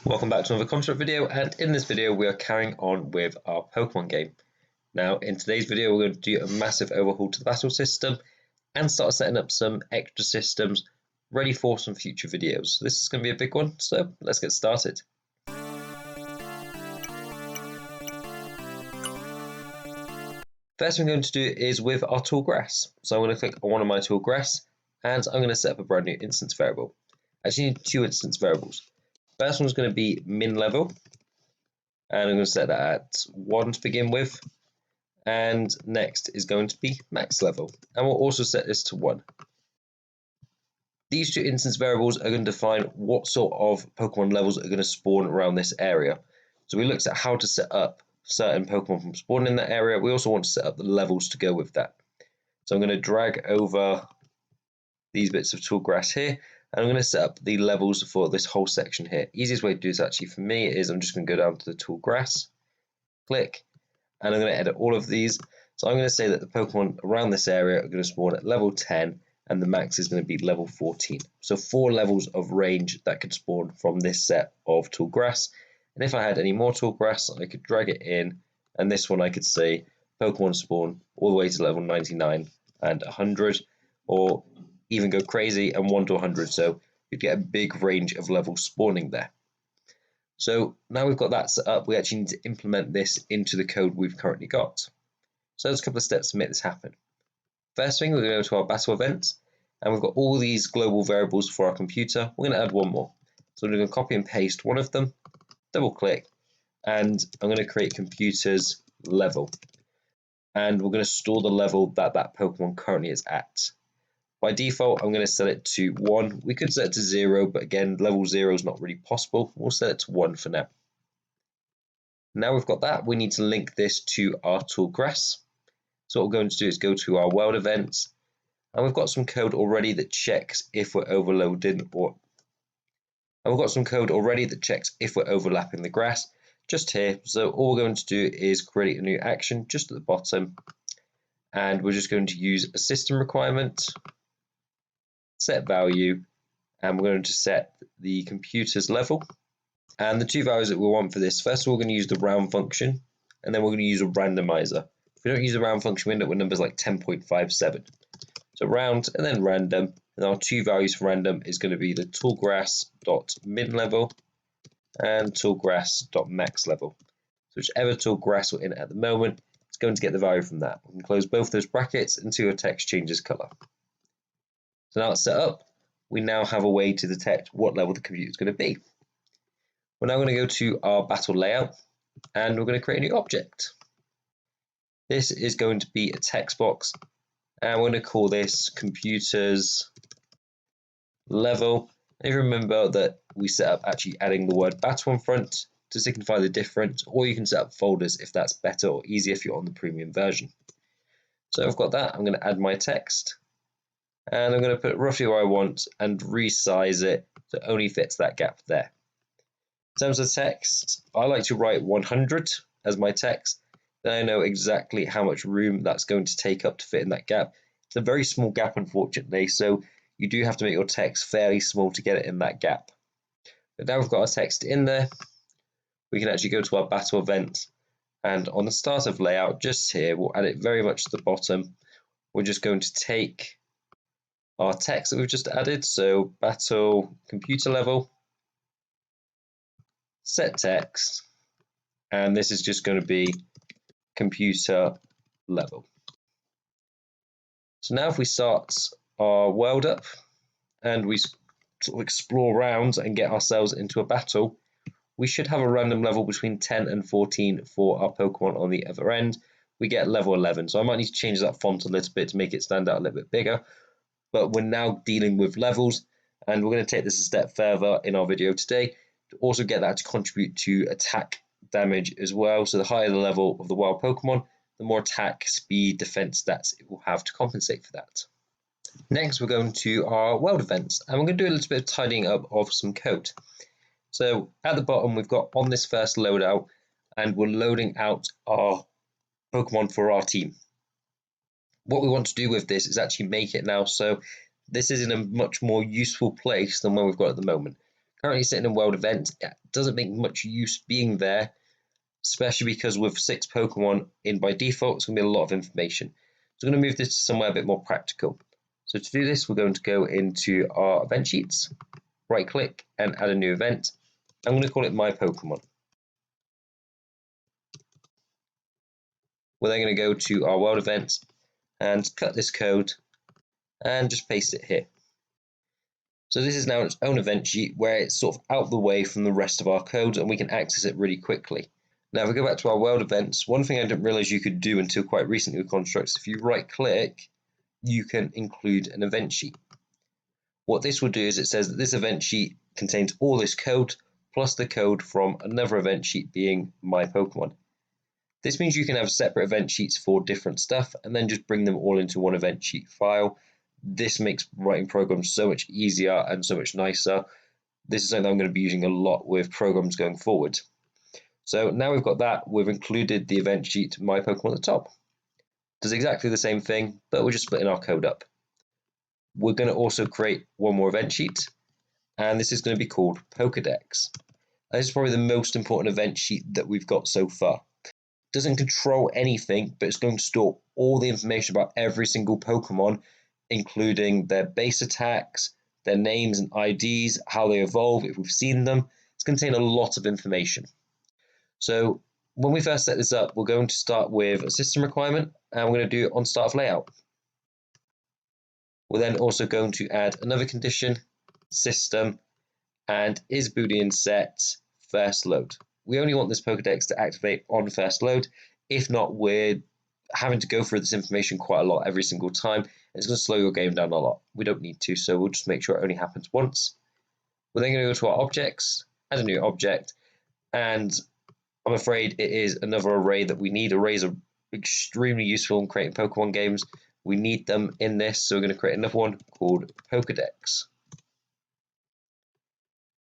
Welcome back to another construct video, and in this video we are carrying on with our Pokemon game. Now in today's video we're going to do a massive overhaul to the battle system and start setting up some extra systems ready for some future videos. So this is going to be a big one, so let's get started. First thing I'm going to do is with our tall grass. So I'm going to click on one of my tall grass and I'm going to set up a brand new instance variable. I actually need two instance variables. First one's going to be min level, and I'm going to set that at 1 to begin with, and next is going to be max level, and we'll also set this to 1. These two instance variables are going to define what sort of Pokemon levels are going to spawn around this area. So we looked at how to set up certain Pokemon from spawning in that area. We also want to set up the levels to go with that. So I'm going to drag over these bits of tall grass here, and I'm going to set up the levels for this whole section here. Easiest way to do this actually for me is I'm just going to go down to the tall grass, click, and I'm going to edit all of these. So I'm going to say that the Pokemon around this area are going to spawn at level 10 and the max is going to be level 14. So 4 levels of range that could spawn from this set of tall grass. And if I had any more tall grass, I could drag it in, and this one I could say Pokemon spawn all the way to level 99 and 100, or even go crazy and 1 to 100, so you'd get a big range of levels spawning there. So now we've got that set up, we actually need to implement this into the code we've currently got. So there's a couple of steps to make this happen. First thing, we're going to go to our battle events, and we've got all these global variables for our computer. We're going to add one more. So we're going to copy and paste one of them, double click, and I'm going to create computers level. And we're going to store the level that that Pokemon currently is at. By default, I'm going to set it to 1. We could set it to 0, but again, level 0 is not really possible. We'll set it to 1 for now. Now we've got that, we need to link this to our tall grass. So what we're going to do is go to our world events, and we've got some code already that checks if we're overlapping the grass just here. So all we're going to do is create a new action just at the bottom, and we're just going to use a system requirement, set value, and we're going to set the computer's level. And the two values that we want for this, first of all, we're going to use the round function, and then we're going to use a randomizer. If we don't use the round function, we end up with numbers like 10.57. So round and then random, and our two values for random is going to be the tallgrass.min level and tallgrass.max level. So whichever tall grass we're in at the moment, it's going to get the value from that. We can close both those brackets until your text changes color. So now it's set up, we now have a way to detect what level the computer is going to be. We're now going to go to our battle layout, and we're going to create a new object. This is going to be a text box, and we're going to call this computers level. And if you remember that we set up actually adding the word battle in front to signify the difference, or you can set up folders if that's better or easier if you're on the premium version. So I've got that, I'm going to add my text, and I'm going to put it roughly where I want and resize it so it only fits that gap there. In terms of text, I like to write 100 as my text. Then I know exactly how much room that's going to take up to fit in that gap. It's a very small gap, unfortunately, so you do have to make your text fairly small to get it in that gap. But now we've got our text in there, we can actually go to our battle event, and on the start of layout, just here, we'll add it very much to the bottom. We're just going to take our text that we've just added, so battle computer level, set text, and this is just going to be computer level. So now if we start our world up and we sort of explore around and get ourselves into a battle, we should have a random level between 10 and 14 for our Pokemon on the other end. We get level 11, so I might need to change that font a little bit to make it stand out a little bit bigger. But we're now dealing with levels, and we're going to take this a step further in our video today to also get that to contribute to attack damage as well. So the higher the level of the wild Pokemon, the more attack, speed, defense stats it will have to compensate for that. Next, we're going to our world events, and we're going to do a little bit of tidying up of some code. So at the bottom, we've got on this first loadout, and we're loading out our Pokemon for our team. What we want to do with this is actually make it now so this is in a much more useful place than where we've got at the moment. Currently sitting in world event, it doesn't make much use being there, especially because with 6 Pokemon in by default, it's going to be a lot of information. So I'm going to move this to somewhere a bit more practical. So to do this, we're going to go into our event sheets, right click and add a new event. I'm going to call it My Pokemon. We're then going to go to our world event and cut this code and just paste it here. So this is now its own event sheet where it's sort of out the way from the rest of our code and we can access it really quickly. Now if we go back to our world events, one thing I didn't realize you could do until quite recently with constructs, if you right click, you can include an event sheet. What this will do is it says that this event sheet contains all this code plus the code from another event sheet being My Pokemon. This means you can have separate event sheets for different stuff and then just bring them all into one event sheet file. This makes writing programs so much easier and so much nicer. This is something I'm going to be using a lot with programs going forward. So now we've got that, we've included the event sheet My Pokemon at the top. Does exactly the same thing, but we're just splitting our code up. We're going to also create one more event sheet, and this is going to be called Pokedex. This is probably the most important event sheet that we've got so far. Doesn't control anything, but it's going to store all the information about every single Pokemon, including their base attacks, their names and IDs, how they evolve, if we've seen them. It's going to contain a lot of information. So when we first set this up, we're going to start with a system requirement, and we're going to do it on start of layout. We're then also going to add another condition, system, and is Boolean set first load. We only want this Pokedex to activate on first load. If not, we're having to go through this information quite a lot every single time. It's going to slow your game down a lot. We don't need to, so we'll just make sure it only happens once. We're then going to go to our objects, add a new object, and I'm afraid it is another array that we need. Arrays are extremely useful in creating Pokemon games. We need them in this, so we're going to create another one called Pokedex.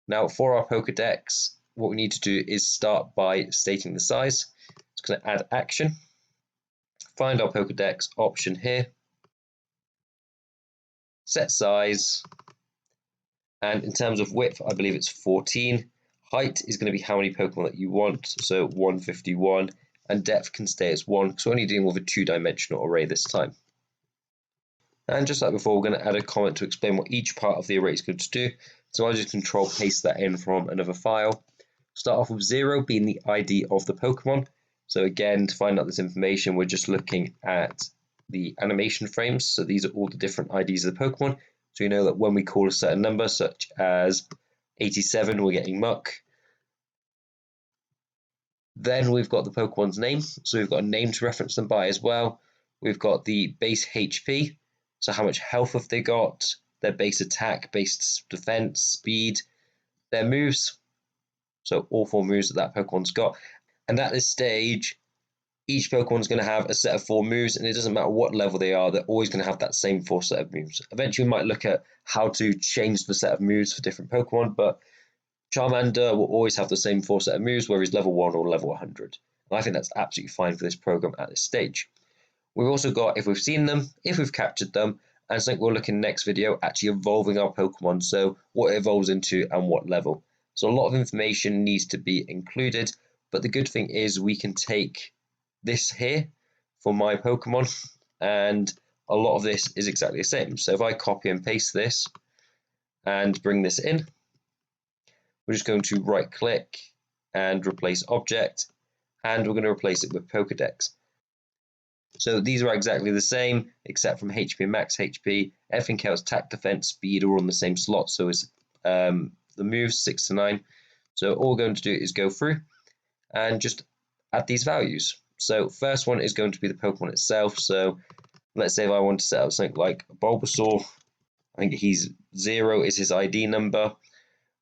Now for our Pokedex, what we need to do is start by stating the size. It's going to add action, find our Pokedex option here, set size, and in terms of width, I believe it's 14. Height is going to be how many Pokemon that you want, so 151, and depth can stay as 1, because we're only dealing with a 2-dimensional array this time. And just like before, we're going to add a comment to explain what each part of the array is going to do. So I'll just control paste that in from another file. Start off with 0 being the ID of the Pokemon. So again, to find out this information, we're just looking at the animation frames. So these are all the different IDs of the Pokemon. So you know that when we call a certain number, such as 87, we're getting Muck. Then we've got the Pokemon's name. So we've got a name to reference them by as well. We've got the base HP. So how much health have they got? Their base attack, base defense, speed, their moves. So all 4 moves that that Pokemon's got. And at this stage, each Pokemon's going to have a set of 4 moves, and it doesn't matter what level they are, they're always going to have that same 4 set of moves. Eventually, we might look at how to change the set of moves for different Pokemon, but Charmander will always have the same 4 set of moves, whether he's level 1 or level 100. And I think that's absolutely fine for this program at this stage. We've also got if we've seen them, if we've captured them, and something we'll look in the next video, actually evolving our Pokemon, so what it evolves into and what level. So a lot of information needs to be included, but the good thing is we can take this here for My Pokemon, and a lot of this is exactly the same. So if I copy and paste this and bring this in, we're just going to right click and replace object, and we're going to replace it with Pokedex. So these are exactly the same, except from HP and max HP. Everything else, attack, defense, speed, are all in the same slot. So it's the moves 6 to 9. So all we're going to do is go through and just add these values. So first one is going to be the Pokemon itself. So let's say if I want to set up something like Bulbasaur, I think he's 0 is his ID number.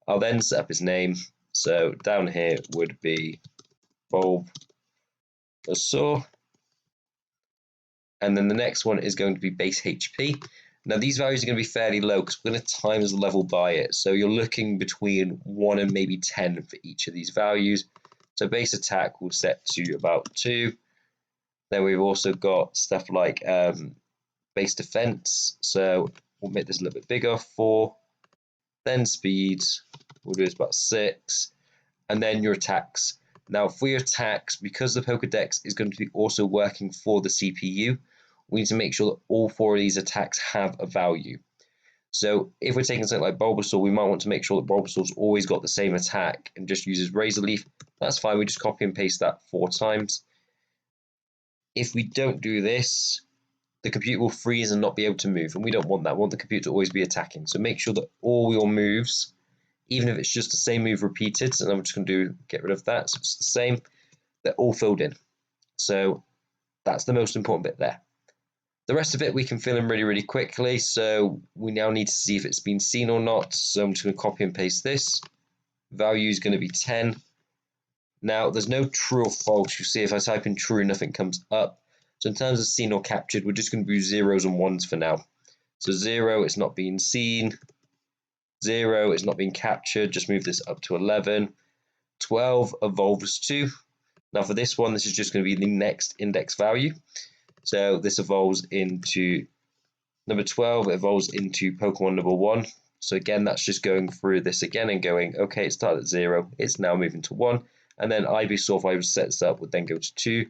I'll then set up his name. So down here would be Bulbasaur. And then the next one is going to be base HP. Now these values are going to be fairly low because we're going to times the level by it. So you're looking between 1 and maybe 10 for each of these values. So base attack will set to about 2. Then we've also got stuff like base defense. So we'll make this a little bit bigger, 4. Then speed we'll do this about 6, and then your attacks. Now for your attacks, because the Pokedex is going to be also working for the CPU, we need to make sure that all 4 of these attacks have a value. So if we're taking something like Bulbasaur, we might want to make sure that Bulbasaur's always got the same attack and just uses Razor Leaf. That's fine, we just copy and paste that 4 times. If we don't do this, the computer will freeze and not be able to move, and we don't want that. We want the computer to always be attacking. So make sure that all your moves, even if it's just the same move repeated, and I'm just going to get rid of that, so it's the same, they're all filled in. So that's the most important bit there. The rest of it we can fill in really, really quickly, so we now need to see if it's been seen or not. So I'm just going to copy and paste this. Value is going to be 10. Now, there's no true or false. You see, if I type in true, nothing comes up. So in terms of seen or captured, we're just going to do 0s and 1s for now. So 0, it's not being seen. 0, it's not being captured. Just move this up to 11. 12 evolves to. Now for this one, this is just going to be the next index value. So this evolves into number 12, it evolves into Pokemon number 1. So again, that's just going through this again and going, okay, it started at 0, it's now moving to 1. And then Ivysaur, if I was set this up, would then go to 2.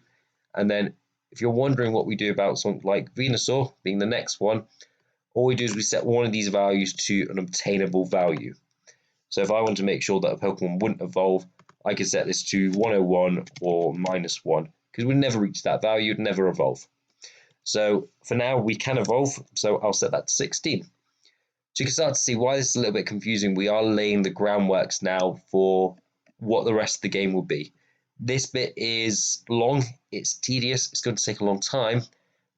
And then if you're wondering what we do about something like Venusaur being the next one, all we do is we set one of these values to an obtainable value. So if I want to make sure that a Pokemon wouldn't evolve, I could set this to 101 or -1, because we'd never reach that value, it'd never evolve. So for now, we can evolve, so I'll set that to 16. So you can start to see why this is a little bit confusing. We are laying the groundworks now for what the rest of the game will be. This bit is long, it's tedious, it's going to take a long time,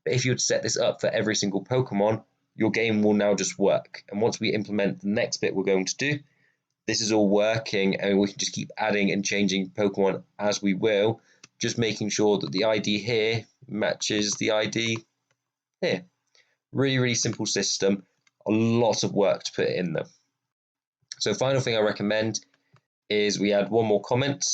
but if you would set this up for every single Pokemon, your game will now just work. And once we implement the next bit we're going to do, this is all working and we can just keep adding and changing Pokemon as we will, just making sure that the ID here matches the ID here. Really, really simple system. A lot of work to put in though. So final thing I recommend is we add one more comment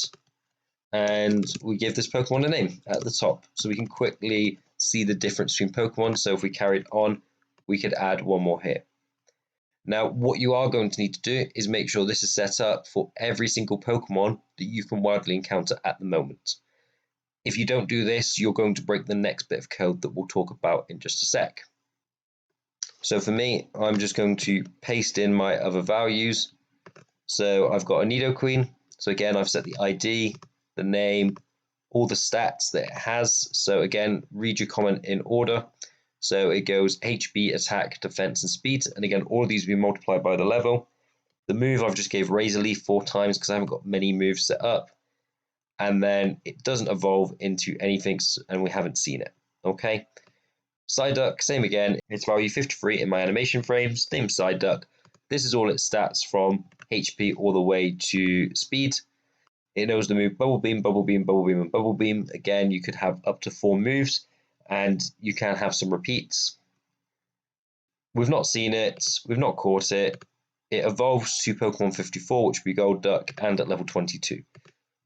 and we give this Pokemon a name at the top so we can quickly see the difference between Pokemon. So if we carried on, we could add one more here. Now, what you are going to need to do is make sure this is set up for every single Pokemon that you can wildly encounter at the moment. If you don't do this, you're going to break the next bit of code that we'll talk about in just a sec. So for me, I'm just going to paste in my other values. So I've got a Nidoqueen. So again, I've set the ID, the name, all the stats that it has. So again, read your comment in order. So it goes HB, attack, defense, and speed. And again, all of these will be multiplied by the level. The move I've just gave Razor Leaf 4 times because I haven't got many moves set up. And then it doesn't evolve into anything, and we haven't seen it. Okay. Psyduck, same again. It's value 53 in my animation frames. Name Psyduck. This is all its stats from HP all the way to speed. It knows the move Bubble Beam, Bubble Beam, Bubble Beam, and Bubble Beam. Again, you could have up to 4 moves, and you can have some repeats. We've not seen it. We've not caught it. It evolves to Pokemon 54, which would be Golduck, and at level 22.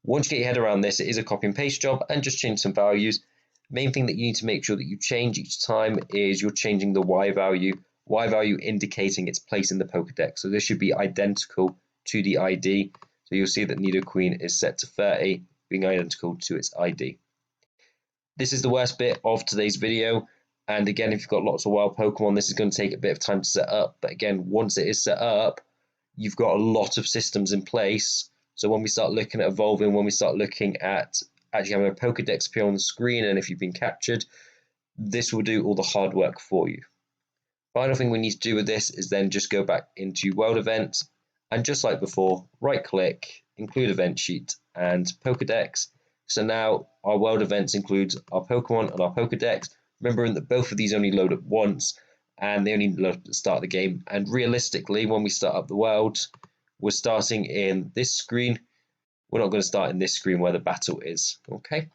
Once you get your head around this, it is a copy and paste job, and just change some values. Main thing that you need to make sure that you change each time is you're changing the Y value indicating its place in the Pokedex. So this should be identical to the ID. So you'll see that Nidoqueen is set to 30, being identical to its ID. This is the worst bit of today's video. And again, if you've got lots of wild Pokemon, this is going to take a bit of time to set up. But again, once it is set up, you've got a lot of systems in place. So when we start looking at evolving, when we start looking at actually having a Pokedex appear on the screen, and if you've been captured, this will do all the hard work for you. Final thing we need to do with this is then just go back into World Event, and just like before, right click, include event sheet, and Pokedex. So now our world events include our Pokemon and our Pokedex. Remembering that both of these only load at once, and they only load at the start of the game. And realistically, when we start up the world, we're starting in this screen. We're not going to start in this screen where the battle is. Okay.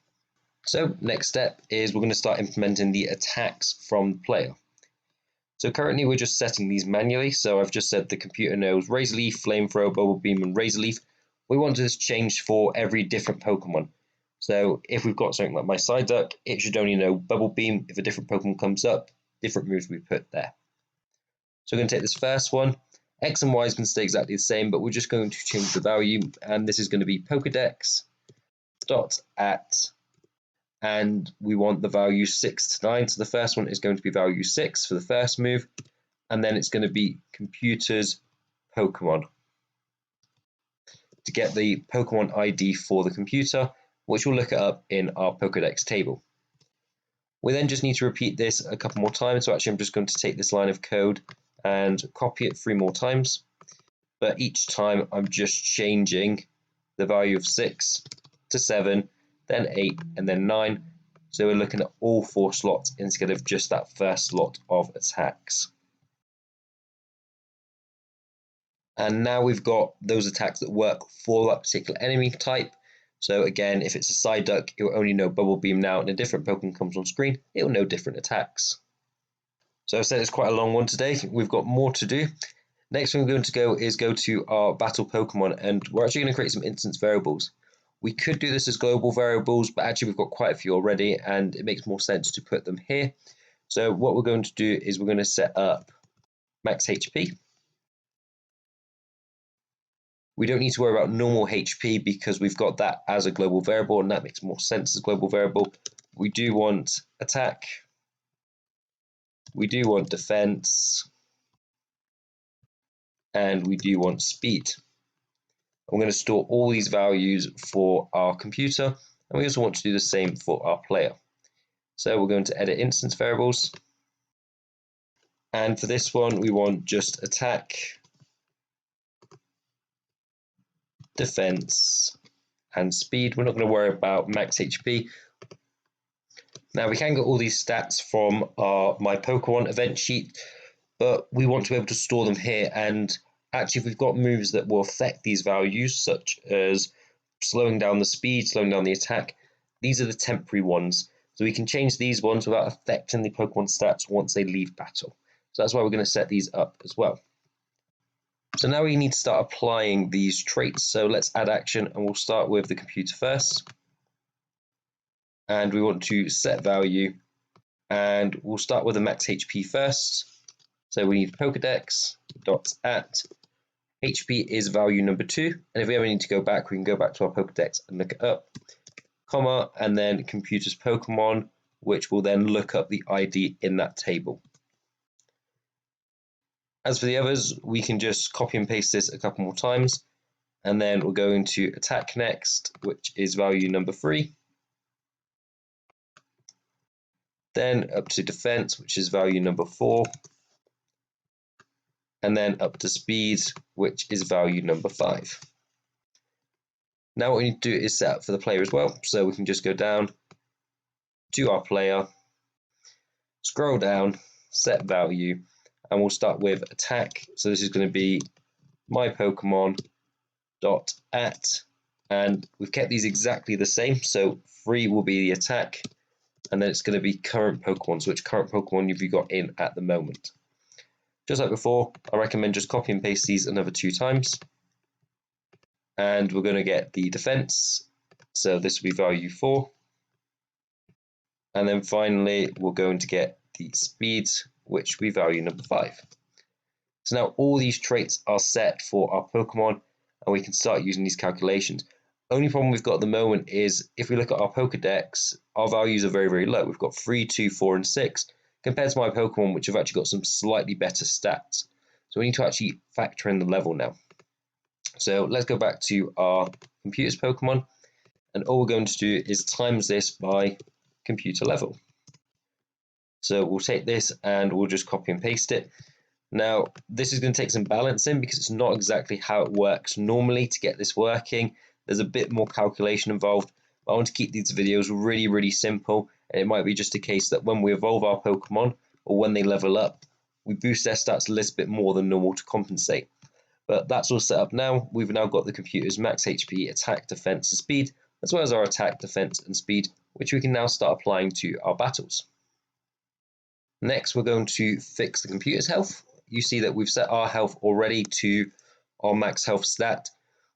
So next step is we're going to start implementing the attacks from the player. So currently we're just setting these manually. So I've just said the computer knows Razor Leaf, Flamethrower, Bubble Beam, and Razor Leaf. We want this changed for every different Pokemon. So if we've got something like my Psyduck, it should only know Bubble Beam. If a different Pokemon comes up, different moves we put there. So we're going to take this first one. X and Y is going to stay exactly the same, but we're just going to change the value, and this is going to be Pokedex dot at, and we want the value 6 to 9. So the first one is going to be value 6 for the first move, and then it's going to be computers Pokemon to get the Pokemon ID for the computer, which we'll look it up in our Pokedex table. We then just need to repeat this a couple more times. So actually I'm just going to take this line of code and copy it 3 more times. But each time I'm just changing the value of 6 to 7, then 8, and then 9. So we're looking at all 4 slots instead of just that first slot of attacks. And now we've got those attacks that work for that particular enemy type. So again, if it's a Psyduck, it will only know Bubble Beam now, and a different Pokemon comes on screen, it will know different attacks. So I said it's quite a long one today. We've got more to do. Next thing we're going to go is go to our battle Pokemon, and we're actually going to create some instance variables. We could do this as global variables, but actually we've got quite a few already, and it makes more sense to put them here. So what we're going to do is we're going to set up max HP. We don't need to worry about normal HP because we've got that as a global variable, and that makes more sense as a global variable. We do want attack. We do want defense. And we do want speed. I'm going to store all these values for our computer, and we also want to do the same for our player. So we're going to edit instance variables. And for this one, we want just attack, defense, and speed. We're not going to worry about max HP. Now we can get all these stats from our My Pokemon event sheet, but we want to be able to store them here. And actually, if we've got moves that will affect these values, such as slowing down the speed, slowing down the attack, these are the temporary ones. So we can change these ones without affecting the Pokemon stats once they leave battle. So that's why we're going to set these up as well. So now we need to start applying these traits. So let's add action, and we'll start with the computer first. And we want to set value, and we'll start with the max HP first. So we need Pokedex dot at HP is value number 2, and if we ever need to go back, we can go back to our Pokedex and look it up, comma, and then computers Pokemon, which will then look up the ID in that table. As for the others, we can just copy and paste this a couple more times, and then we'll go into attack next, which is value number 3. Then up to defense, which is value number 4. And then up to speed, which is value number 5. Now what we need to do is set up for the player as well. So we can just go down to our player, scroll down, set value, and we'll start with attack. So this is going to be my Pokemon dot at, and we've kept these exactly the same. So 3 will be the attack, and then it's going to be current Pokemon. So which current Pokemon have you got in at the moment? Just like before, I recommend just copy and paste these another 2 times. And we're going to get the defense. So this will be value 4. And then finally, we're going to get the speed, which will be value number 5. So now all these traits are set for our Pokemon, and we can start using these calculations. Only problem we've got at the moment is if we look at our Pokedex, our values are very, very low. We've got 3, 2, 4, and 6, compared to my Pokemon, which have actually got some slightly better stats. So we need to actually factor in the level now. So let's go back to our computers Pokemon, and all we're going to do is times this by computer level. So we'll take this and we'll just copy and paste it. Now this is going to take some balancing because it's not exactly how it works normally to get this working. There's a bit more calculation involved. I want to keep these videos really, really simple, and it might be just a case that when we evolve our Pokemon or when they level up, we boost their stats a little bit more than normal to compensate. But that's all set up now. We've now got the computer's max HP, attack, defense, and speed, as well as our attack, defense, and speed, which we can now start applying to our battles. Next, we're going to fix the computer's health. You see that we've set our health already to our max health stat.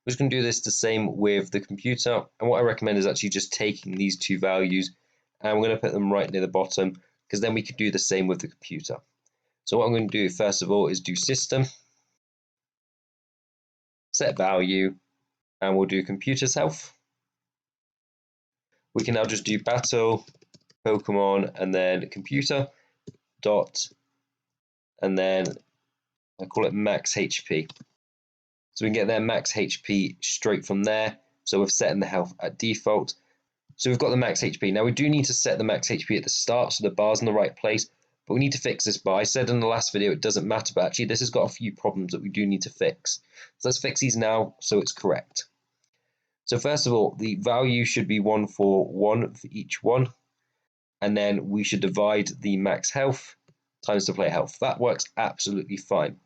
We're just going to do this the same with the computer. And what I recommend is actually just taking these 2 values, and we're going to put them right near the bottom, because then we could do the same with the computer. So what I'm going to do first of all is do system. set value, and we'll do computer's health. We can now just do battle, Pokemon, and then computer, dot, and then I call it max HP. So we can get their max HP straight from there. So we've set in the health at default. So we've got the max HP. Now we do need to set the max HP at the start so the bar's in the right place, but we need to fix this bar. I said in the last video it doesn't matter, but actually this has got a few problems that we do need to fix. So let's fix these now so it's correct. So first of all, the value should be 141 for each one, and then we should divide the max health times the player health. That works absolutely fine.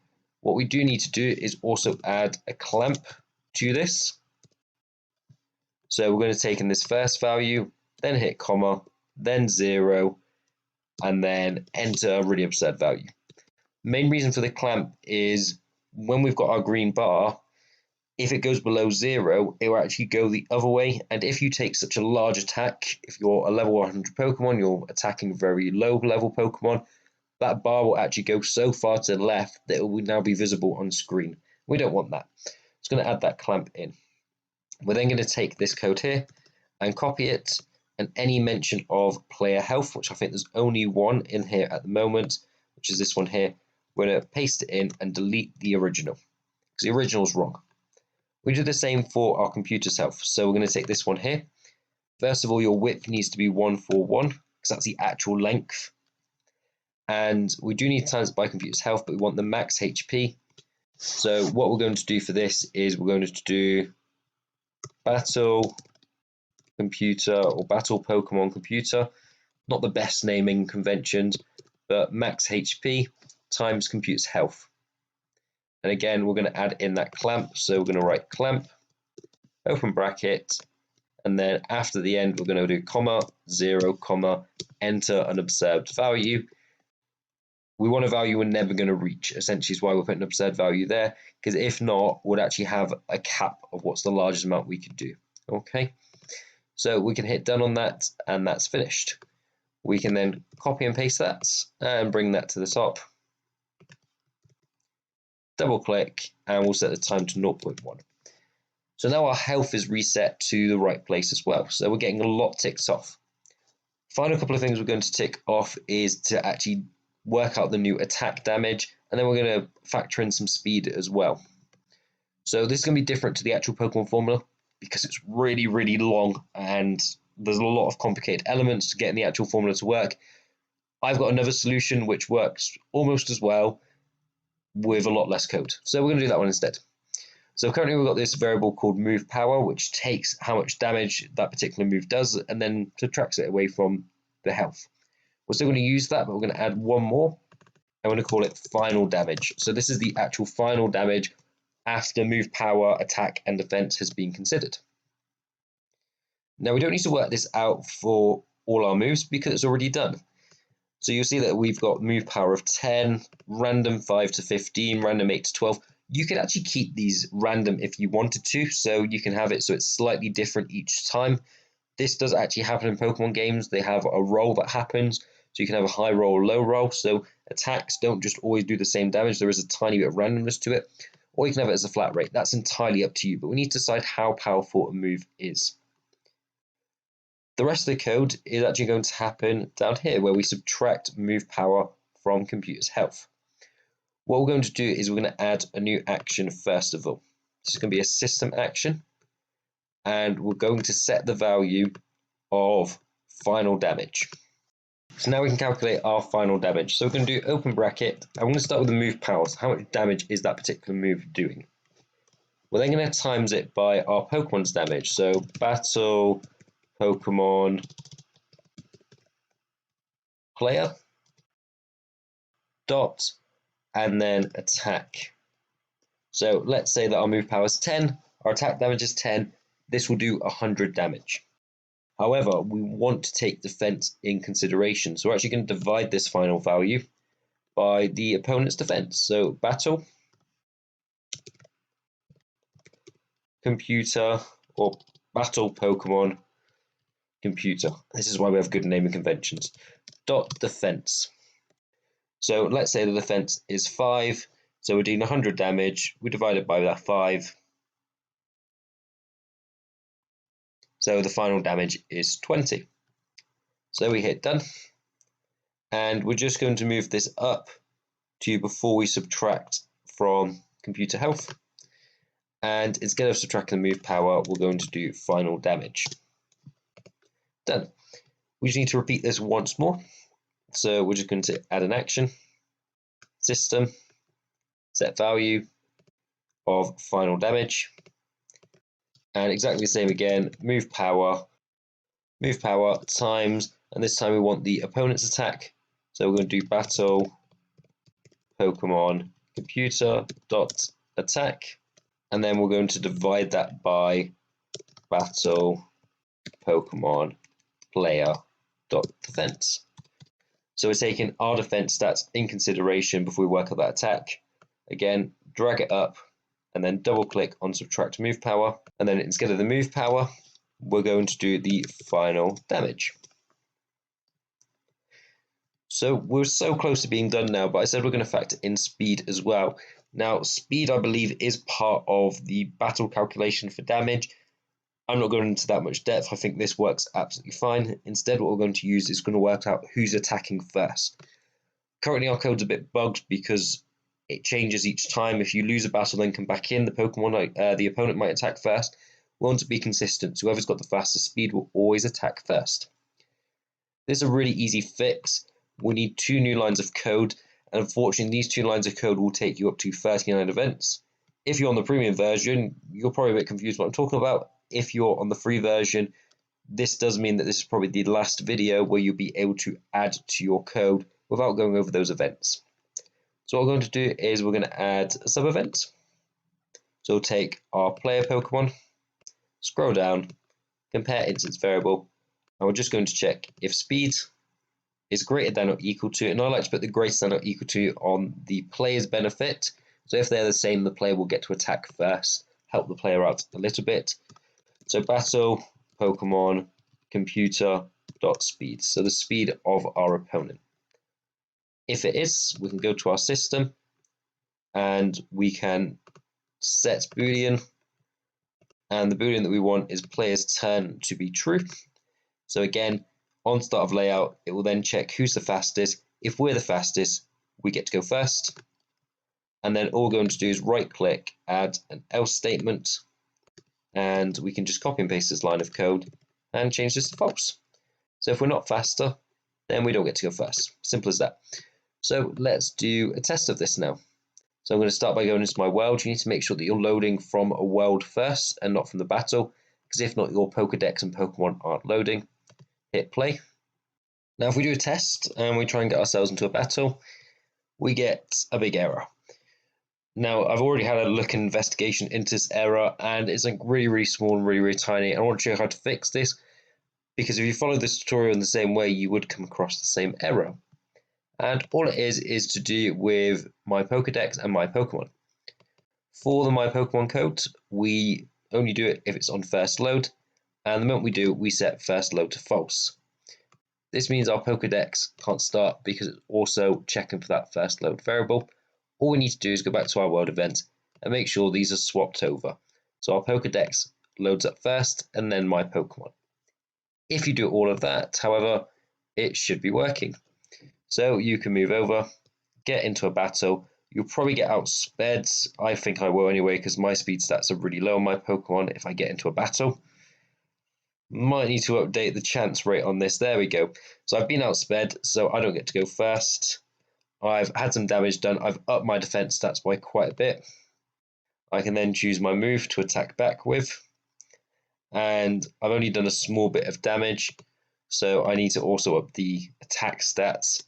What we do need to do is also add a clamp to this. So we're going to take in this first value, then hit comma, then 0, and then enter a really absurd value. Main reason for the clamp is when we've got our green bar, if it goes below 0, it will actually go the other way. And if you take such a large attack, if you're a level 100 Pokemon, you're attacking very low level Pokemon, that bar will actually go so far to the left that it will now be visible on screen. We don't want that. It's going to add that clamp in. We're then going to take this code here and copy it, and any mention of player health, which I think there's only one in here at the moment, which is this one here, we're going to paste it in and delete the original, because the original is wrong. We do the same for our computer's health. So we're going to take this one here. First of all, your width needs to be 141, because that's the actual length. And we do need to times it by computer's health, but we want the max HP. So what we're going to do for this is we're going to do battle computer or battle Pokemon computer. Not the best naming conventions, but max HP times computer's health. And again, we're going to add in that clamp. So we're going to write clamp, open bracket, and then after the end, we're going to do comma, 0, comma, enter an observed value. We want a value we're never going to reach, essentially is why we're putting an absurd value there, because if not, we'd actually have a cap of what's the largest amount we could do. Okay, so we can hit done on that, and that's finished. We can then copy and paste that and bring that to the top. Double click, and we'll set the time to 0.1. So now our health is reset to the right place as well. So we're getting a lot ticked off. Final couple of things we're going to tick off is to actually work out the new attack damage, and then we're going to factor in some speed as well. So this is going to be different to the actual Pokemon formula because it's really, really long and there's a lot of complicated elements to getting the actual formula to work. I've got another solution which works almost as well with a lot less code. So we're going to do that one instead. So currently we've got this variable called move power, which takes how much damage that particular move does and then subtracts it away from the health. We're still going to use that, but we're going to add one more. I'm going to call it final damage. So this is the actual final damage after move power, attack, and defense has been considered. Now we don't need to work this out for all our moves because it's already done. So you'll see that we've got move power of 10, random 5 to 15, random 8 to 12. You could actually keep these random if you wanted to, so you can have it so it's slightly different each time. This does actually happen in Pokemon games. They have a roll that happens, so you can have a high roll or low roll. So attacks don't just always do the same damage. There is a tiny bit of randomness to it. Or you can have it as a flat rate. That's entirely up to you, but we need to decide how powerful a move is. The rest of the code is actually going to happen down here where we subtract move power from computer's health. What we're going to do is we're going to add a new action first of all. This is going to be a system action, and we're going to set the value of final damage. So now we can calculate our final damage. So we're going to do open bracket. I'm going to start with the move power. So how much damage is that particular move doing? We're then going to times it by our Pokemon's damage. So battle Pokemon player dot and then attack. So let's say that our move power is 10, our attack damage is 10. This will do 100 damage. However, we want to take defense in consideration. So we're actually going to divide this final value by the opponent's defense. So battle, computer, or battle Pokemon, computer. This is why we have good naming conventions. Dot defense. So let's say the defense is 5. So we're doing 100 damage. We divide it by that 5. So the final damage is 20. So we hit done. And we're just going to move this up to before we subtract from computer health. And instead of subtracting the move power, we're going to do final damage. Done. We just need to repeat this once more. So we're just going to add an action, system, set value of final damage, and exactly the same again, move power times, and this time we want the opponent's attack. So we're going to do battle Pokemon computer dot attack, and then we're going to divide that by battle Pokemon player dot defense. So we're taking our defense stats in consideration before we work out that attack. Again, drag it up and then double click on subtract move power, and then instead of the move power, we're going to do the final damage. So we're so close to being done now, but I said we're going to factor in speed as well. Now, speed, I believe, is part of the battle calculation for damage. I'm not going into that much depth. I think this works absolutely fine. Instead, what we're going to use is going to work out who's attacking first. Currently, our code's a bit bugged because it changes each time. If you lose a battle, then come back in, the opponent might attack first. We want to be consistent. So whoever's got the fastest speed will always attack first. This is a really easy fix. We need 2 new lines of code, and unfortunately, these 2 lines of code will take you up to 39 events. If you're on the premium version, you're probably a bit confused what I'm talking about. If you're on the free version, this does mean that this is probably the last video where you'll be able to add to your code without going over those events. So what we're going to do is we're going to add a sub-event. So we'll take our player Pokemon, scroll down, compare instance variable, and we're just going to check if speed is greater than or equal to, and I like to put the greater than or equal to on the player's benefit. So if they're the same, the player will get to attack first, help the player out a little bit. So battle Pokemon computer dot speed, so the speed of our opponent. If it is, we can go to our system and we can set Boolean, and the Boolean that we want is player's turn to be true. So again, on start of layout, it will then check who's the fastest. If we're the fastest, we get to go first. And then all we're going to do is right click, add an else statement, and we can just copy and paste this line of code and change this to false. So if we're not faster, then we don't get to go first. Simple as that. So let's do a test of this now. So I'm going to start by going into my world. You need to make sure that you're loading from a world first and not from the battle, because if not, your Pokedex and Pokemon aren't loading. Hit play. Now if we do a test and we try and get ourselves into a battle, we get a big error. Now I've already had a look and investigation into this error, and it's like really small and really tiny. I want to show you how to fix this, because if you follow this tutorial in the same way, you would come across the same error. And all it is to do with my Pokedex and my Pokemon. For the my Pokemon code, we only do it if it's on first load, and the moment we do, we set first load to false. This means our Pokedex can't start because it's also checking for that first load variable. All we need to do is go back to our world event and make sure these are swapped over. So our Pokedex loads up first and then my Pokemon. If you do all of that, however, it should be working. So you can move over, get into a battle. You'll probably get outsped. I think I will anyway, because my speed stats are really low on my Pokemon if I get into a battle. Might need to update the chance rate on this. There we go. So I've been outsped, so I don't get to go first. I've had some damage done. I've upped my defense stats by quite a bit. I can then choose my move to attack back with. And I've only done a small bit of damage, so I need to also up the attack stats.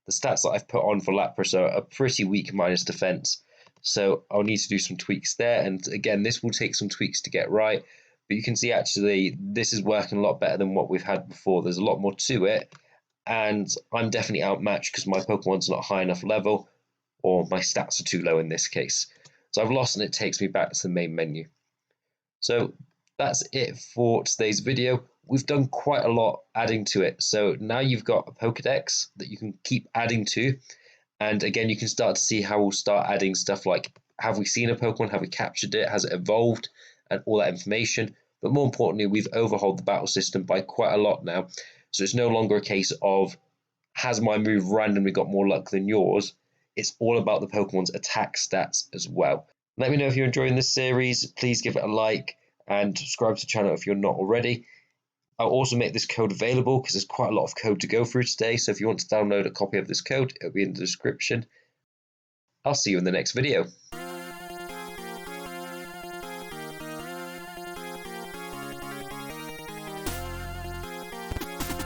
The stats that I've put on for Lapras are pretty weak minus defense, so I'll need to do some tweaks there. And again, this will take some tweaks to get right, but you can see actually this is working a lot better than what we've had before. There's a lot more to it, and I'm definitely outmatched because my Pokemon's not high enough level, or my stats are too low in this case. So I've lost, and it takes me back to the main menu. So that's it for today's video. We've done quite a lot adding to it. So now you've got a Pokedex that you can keep adding to. And again, you can start to see how we'll start adding stuff like, have we seen a Pokemon? Have we captured it? Has it evolved? And all that information. but more importantly, we've overhauled the battle system by quite a lot now. So it's no longer a case of, has my move randomly got more luck than yours? It's all about the Pokemon's attack stats as well. Let me know if you're enjoying this series. Please give it a like and subscribe to the channel if you're not already. I'll also make this code available because there's quite a lot of code to go through today. So if you want to download a copy of this code, it'll be in the description. I'll see you in the next video.